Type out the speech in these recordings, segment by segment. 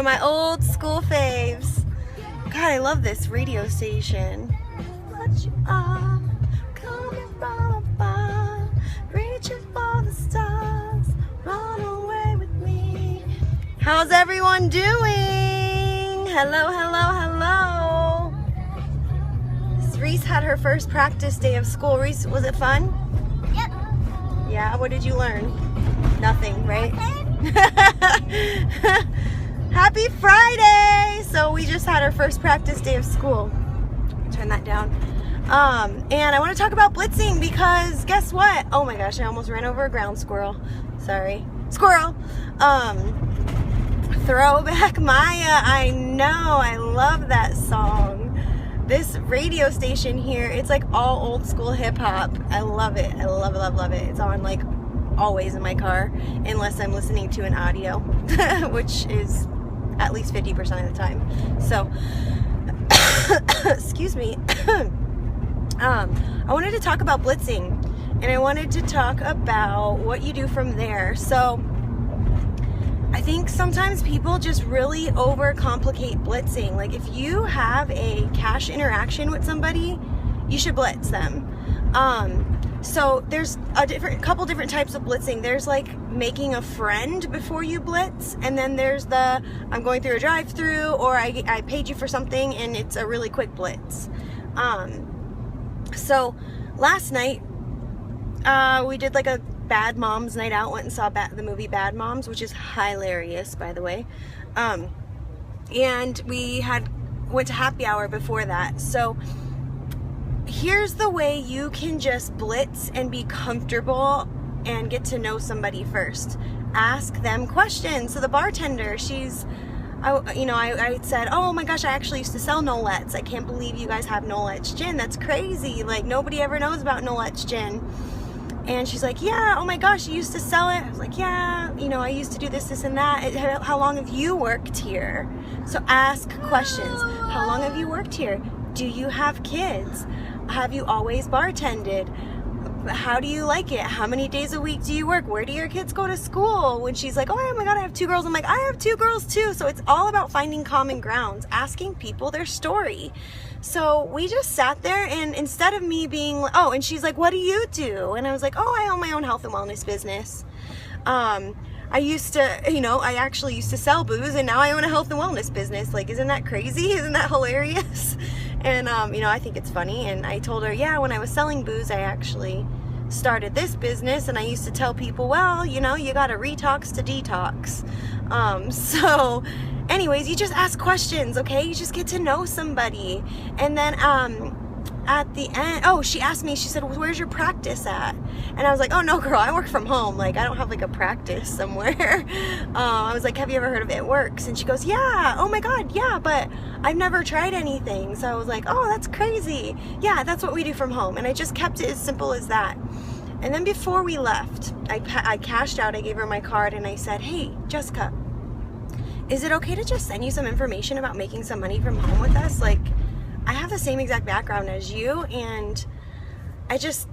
my old school faves. God, I love this radio station. What you are, coming from afar, reaching for the stars, run away with me. How's everyone doing? Hello, hello, hello. Reese had her first practice day of school. Reese, was it fun? Yep. Yeah, what did you learn? Nothing, right? Happy Friday! So we just had our first practice day of school. Turn that down. And I want to talk about blitzing because guess what? Oh my gosh, I almost ran over a ground squirrel. Sorry. Squirrel! Throwback Maya. I know. I love that song. This radio station here, it's like all old school hip hop. I love it. I love it, love, love it. It's on like always in my car unless I'm listening to an audio, which is at least 50% of the time. So, excuse me. I wanted to talk about blitzing, and I wanted to talk about what you do from there. So, I think sometimes people just really overcomplicate blitzing. Like if you have a cash interaction with somebody, you should blitz them. So there's a couple different types of blitzing. There's like making a friend before you blitz, and then there's the I'm going through a drive-through, or I paid you for something and it's a really quick blitz. So last night we did like a Bad Moms night out, went and saw the movie Bad Moms, which is hilarious, by the way. And we went to happy hour before that. So here's the way you can just blitz and be comfortable and get to know somebody first. Ask them questions. So the bartender, I said, oh my gosh, I actually used to sell Nolet's. I can't believe you guys have Nolet's gin. That's crazy. Like nobody ever knows about Nolet's gin. And she's like, yeah, oh my gosh, you used to sell it? I was like, yeah, I used to do this and that. How long have you worked here? So ask questions. How long have you worked here? Do you have kids? Have you always bartended? How do you like it? How many days a week do you work? Where do your kids go to school? When she's like, oh my God, I have 2 girls. I'm like, I have 2 girls too. So it's all about finding common grounds, asking people their story. So we just sat there, and instead of me being like, oh, and she's like, what do you do? And I was like, oh, I own my own health and wellness business. I actually used to sell booze, and now I own a health and wellness business. Like, isn't that crazy? Isn't that hilarious? And, I think it's funny. And I told her, yeah, when I was selling booze, I actually started this business, and I used to tell people, well, you got to retox to detox. So anyways, you just ask questions, okay? You just get to know somebody. And then at the end, she asked me, she said, well, where's your practice at? And I was like, oh no girl, I work from home. Like I don't have like a practice somewhere. I was like, have you ever heard of It Works? And she goes, yeah, oh my God, yeah, but I've never tried anything. So I was like, oh, that's crazy. Yeah, that's what we do from home. And I just kept it as simple as that. And then before we left, I cashed out, I gave her my card, and I said, hey, Jessica, is it okay to just send you some information about making some money from home with us? Like, I have the same exact background as you, and I just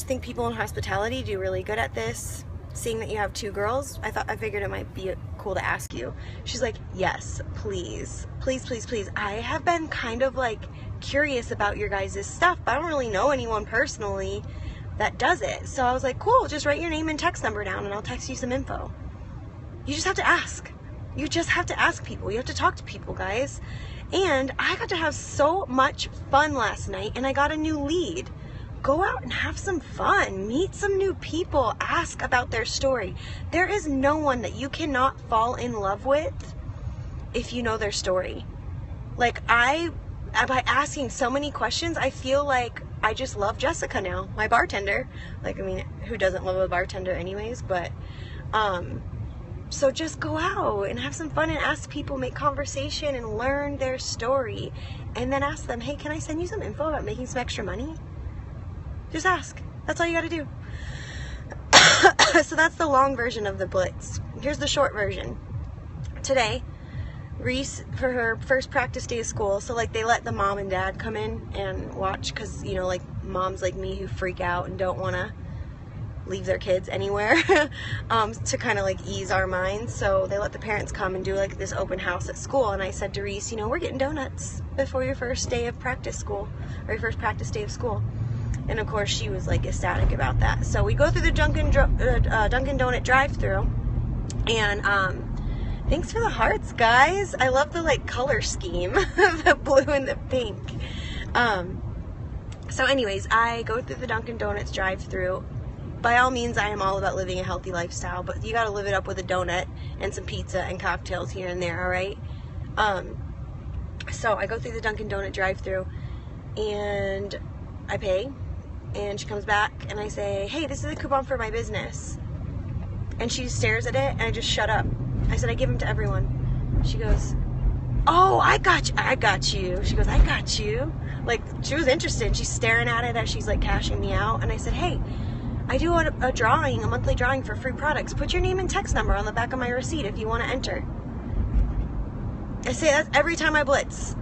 think people in hospitality do really good at this. Seeing that you have 2 girls, I figured it might be cool to ask you. She's like, yes, please, please, please, please. I have been kind of like curious about your guys' stuff, but I don't really know anyone personally that does it. So I was like, cool, just write your name and text number down and I'll text you some info. You just have to ask. You just have to ask people. You have to talk to people, guys. And I got to have so much fun last night, and I got a new lead. Go out and have some fun. Meet some new people. Ask about their story. There is no one that you cannot fall in love with if you know their story. Like by asking so many questions, I feel like I just love Jessica now, my bartender. Like, I mean, who doesn't love a bartender anyways? But, so just go out and have some fun and ask people, make conversation and learn their story. And then ask them, hey, can I send you some info about making some extra money? Just ask. That's all you got to do. So that's the long version of the blitz. Here's the short version. Today, Reese, for her first practice day of school, so like they let the mom and dad come in and watch, because like moms like me who freak out and don't want to leave their kids anywhere to kind of like ease our minds. So they let the parents come and do like this open house at school. And I said to Reese, you know, we're getting donuts before your first day of practice school, or your first practice day of school. And of course she was like ecstatic about that. So we go through the Dunkin' Donut drive-thru, and thanks for the hearts, guys. I love the like color scheme, the blue and the pink. So anyways, I go through the Dunkin' Donuts drive-thru. By all means, I am all about living a healthy lifestyle, but you gotta live it up with a donut and some pizza and cocktails here and there, alright? So I go through the Dunkin' Donut drive-thru, and I pay, and she comes back, and I say, hey, this is a coupon for my business. And she stares at it, and I just shut up. I said, I give them to everyone. She goes, oh, I got you. She goes, I got you. Like, she was interested. She's staring at it as she's like cashing me out. And I said, hey, I do a drawing, a monthly drawing for free products. Put your name and text number on the back of my receipt if you want to enter. I say that every time I blitz.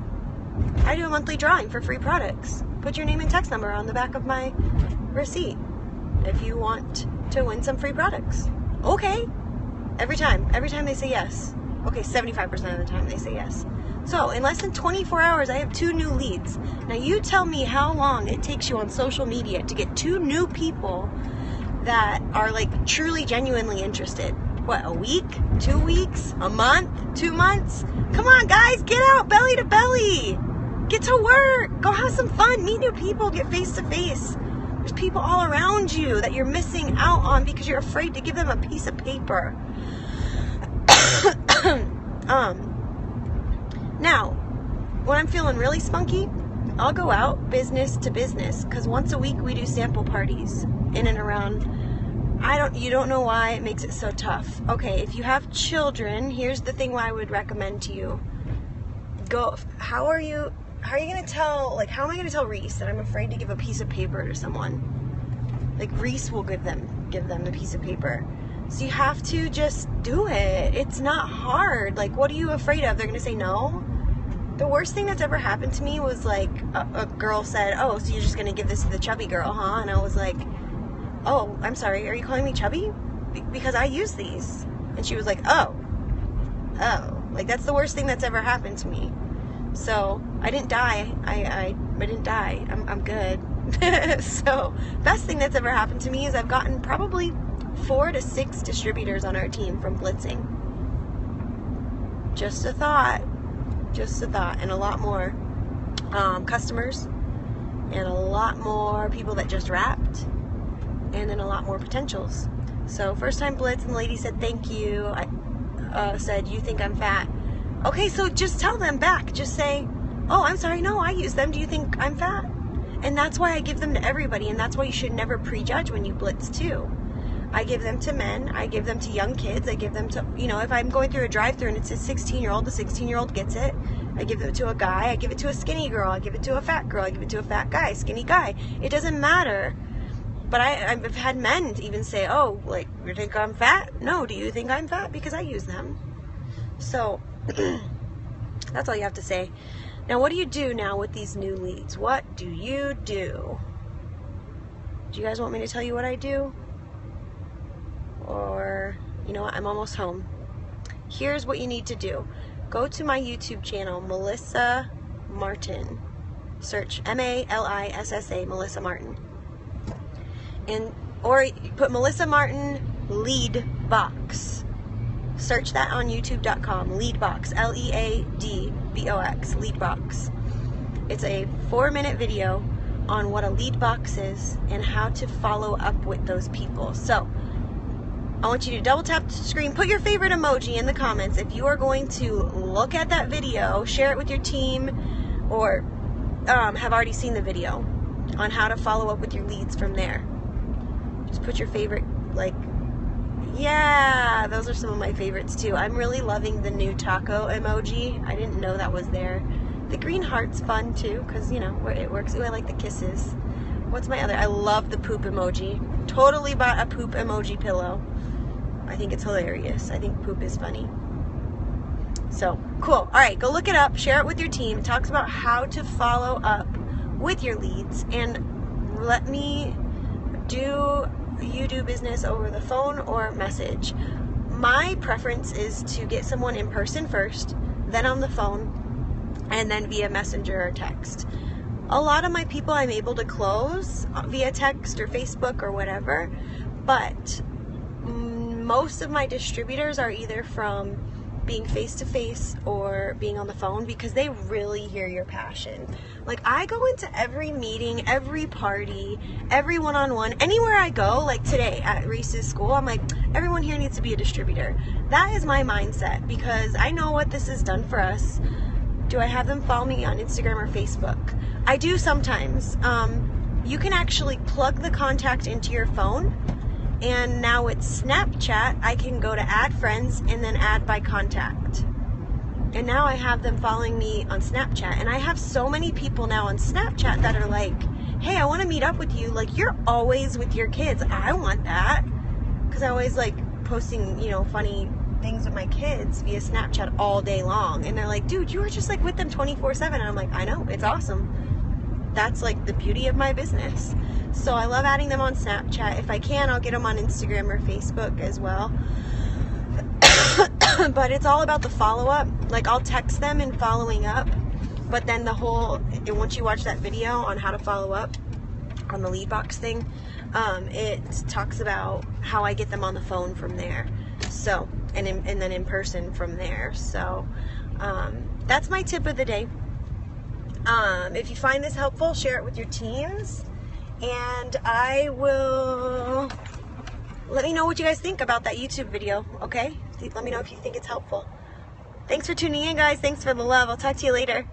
I do a monthly drawing for free products. Put your name and text number on the back of my receipt if you want to win some free products. Okay. Every time they say yes. Okay, 75% of the time they say yes. So in less than 24 hours, I have 2 new leads. Now you tell me how long it takes you on social media to get 2 new people that are like truly, genuinely interested. What, a week? 2 weeks? A month? 2 months? Come on, guys, get out belly to belly. Get to work. Go have some fun. Meet new people. Get face to face. There's people all around you that you're missing out on because you're afraid to give them a piece of paper. Now, when I'm feeling really spunky, I'll go out business to business, because once a week we do sample parties in and around. You don't know why it makes it so tough. Okay, if you have children, here's the thing why I would recommend to you. How am I going to tell Reese that I'm afraid to give a piece of paper to someone? Like, Reese will give them the piece of paper. So you have to just do it. It's not hard. Like, what are you afraid of? They're going to say no? The worst thing that's ever happened to me was like a girl said, oh, so you're just going to give this to the chubby girl, huh? And I was like, oh, I'm sorry. Are you calling me chubby? Because I use these. And she was like, oh. Like, that's the worst thing that's ever happened to me. So I didn't die. I didn't die. I'm good. So best thing that's ever happened to me is I've gotten probably 4 to 6 distributors on our team from Blitzing. Just a thought, and a lot more customers, and a lot more people that just wrapped, and then a lot more potentials. So first time blitz, and the lady said thank you. I said, you think I'm fat? Okay, so just tell them back. Just say, oh, I'm sorry, no, I use them. Do you think I'm fat? And that's why I give them to everybody, and that's why you should never prejudge when you blitz too. I give them to men, I give them to young kids, I give them to, if I'm going through a drive-thru and it's a 16-year-old, the 16-year-old gets it. I give it to a guy, I give it to a skinny girl, I give it to a fat girl, I give it to a fat guy, skinny guy. It doesn't matter. But I've had men even say, oh, like, you think I'm fat? No, do you think I'm fat? Because I use them. So, that's all you have to say. Now, what do you do now with these new leads? What do you do? Do you guys want me to tell you what I do? Or, you know what, I'm almost home. Here's what you need to do. Go to my YouTube channel, Melissa Martin. Search M-A-L-I-S-S-A, Melissa Martin. Or put Melissa Martin Lead Box. Search that on youtube.com, Lead Box, L-E-A-D-B-O-X, Lead Box. It's a 4-minute video on what a lead box is and how to follow up with those people. So, I want you to double tap the screen, put your favorite emoji in the comments if you are going to look at that video, share it with your team, or have already seen the video on how to follow up with your leads from there. Just put your favorite, yeah, those are some of my favorites too. I'm really loving the new taco emoji. I didn't know that was there. The green heart's fun too, because, it works. Ooh, I like the kisses. What's my other? I love the poop emoji. Totally bought a poop emoji pillow. I think it's hilarious. I think poop is funny. So, cool. All right, go look it up. Share it with your team. It talks about how to follow up with your leads. And let me do you do business over the phone or message. My preference is to get someone in person first, then on the phone, and then via messenger or text. A lot of my people I'm able to close via text or Facebook or whatever, but most of my distributors are either from being face-to-face or being on the phone, because they really hear your passion. Like, I go into every meeting, every party, every one-on-one, anywhere I go, like today at Reese's school, I'm like, everyone here needs to be a distributor. That is my mindset, because I know what this has done for us. Do I have them follow me on Instagram or Facebook? I do sometimes. You can actually plug the contact into your phone, and now with Snapchat, I can go to add friends and then add by contact. And now I have them following me on Snapchat. And I have so many people now on Snapchat that are like, hey, I want to meet up with you. Like, you're always with your kids. I want that. Because I always like posting, you know, funny things with my kids via Snapchat all day long. And they're like, dude, you were just like with them 24/7. And I'm like, I know, it's awesome. That's like the beauty of my business. So I love adding them on Snapchat. If I can, I'll get them on Instagram or Facebook as well. But it's all about the follow-up. Like, I'll text them and following up. But then once you watch that video on how to follow up on the lead box thing, it talks about how I get them on the phone from there. So, and then in person from there. So, that's my tip of the day. If you find this helpful, share it with your teams. And I will let me know what you guys think about that YouTube video, okay? Let me know if you think it's helpful. Thanks for tuning in, guys. Thanks for the love. I'll talk to you later.